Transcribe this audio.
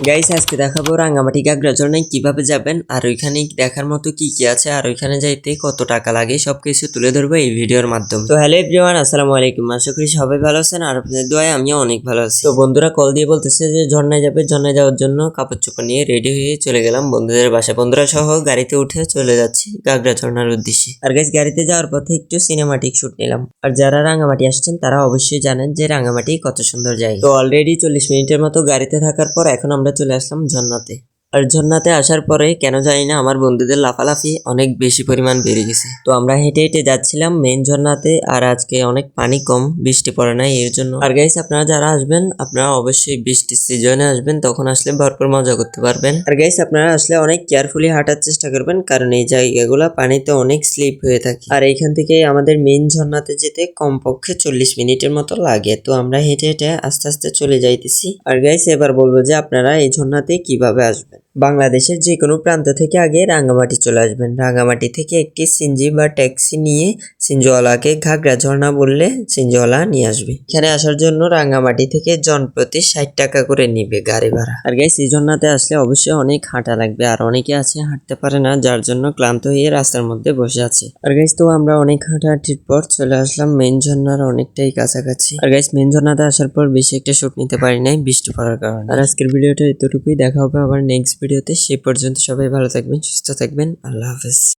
Guys আজকে দেখাবো রাঙ্গামাটি গাগরা ঝর্ণায় কিভাবে যাবেন আর ওইখানে দেখার মতো কি কি আছে আর ওইখানে যাইতে কত টাকা লাগে সবকিছু তুলে ধরবো এই ভিডিওর মাধ্যমে। তো হ্যালো এভরিওয়ান, আসসালামু আলাইকুম। আশা করি সবাই ভালো আছেন আর আপনাদের দোয়ায় আমিও অনেক ভালো আছি। তো বন্ধুরা কল দিয়ে বলতেছে যে ঝর্ণায় যাবে, ঝর্ণায় যাওয়ার জন্য কাপড় চোপড় নিয়ে রেডি হয়ে চলে গেলাম বন্ধুদের বাসায়। বন্ধুরা সহ গাড়িতে উঠে চলে যাচ্ছি গাগরা ঝর্ণার উদ্দেশ্যে। আর গাইস গাড়িতে যাওয়ার পথে একটু সিনেমাটিক শুট নিলাম। আর যারা রাঙ্গামাটি আসছেন তারা অবশ্যই জানেন যে রাঙ্গামাটি কত সুন্দর জায়গা। তো অলরেডি 40 মিনিটের মতো গাড়িতে থাকার পর এখন আমরা চলে আসলাম ঝর্ণাতে। আর ঝর্ণাতে আসার পরে কেন জানি না আমার বন্ধুদের লাফালাফি অনেক বেশি পরিমাণ বেড়ে গেছে। তো আমরা হেঁটে হেঁটে যাচ্ছিলাম মেইন ঝর্ণাতে। আর আজকে অনেক পানি কম, বৃষ্টি পড়ে নাই এর জন্য। আর গাইস আপনারা যারা আসবেন আপনারা অবশ্যই বৃষ্টির সিজনে আসবেন, তখন আসলে ভরপুর মজা করতে পারবেন। আর গাইস আপনারা আসলে অনেক কেয়ারফুলি হাঁটার চেষ্টা করবেন, কারণ এই জায়গাগুলো পানিতে অনেক স্লিপ হয়ে থাকে। আর এইখান থেকে আমাদের মেইন ঝর্ণাতে যেতে কমপক্ষে 40 মিনিটের মতো লাগে। তো আমরা হেঁটে হেঁটে আস্তে আস্তে চলে যাইতেছি। আর গাইস এবার বলবো যে আপনারা এই ঝর্ণাতে কিভাবে আসবেন। বাংলাদেশের যে কোনো প্রান্ত থেকে আগে রাঙ্গামাটি চলে আসবেন। রাঙ্গামাটি থেকে একটি সিনজি বা ট্যাক্সি নিয়ে সিনজওয়ালাকে ঘাগরা ঝর্ণা বললে সিনজওয়ালা নিয়ে আসবে। এখানে আসার জন্য রাঙ্গামাটি থেকে জনপ্রতি 60 টাকা করে নিবে গাড়ি ভাড়া। আর গাইস এই ঝর্ণাতে আসলে অবশ্যই অনেক হাঁটা লাগবে, আর অনেকে আছে হাঁটতে পারে না, যার জন্য ক্লান্ত হয়ে রাস্তার মধ্যে বসে আছে। আর গাইস তো আমরা অনেক হাঁটাহাঁটির পর চলে আসলাম মেইন ঝর্ণার অনেকটাই কাছাকাছি। আর গাইস মেইন ঝর্ণাতে আসার পর বেশি একটা শুট নিতে পারি নাই বৃষ্টি পড়ার কারণে। আর আজকের ভিডিওটা এতটুকুই, দেখা হবে আবার নেক্সট ভিডিওতে। সেই পর্যন্ত সবাই ভালো থাকবেন, সুস্থ থাকবেন, আল্লাহ হাফেজ।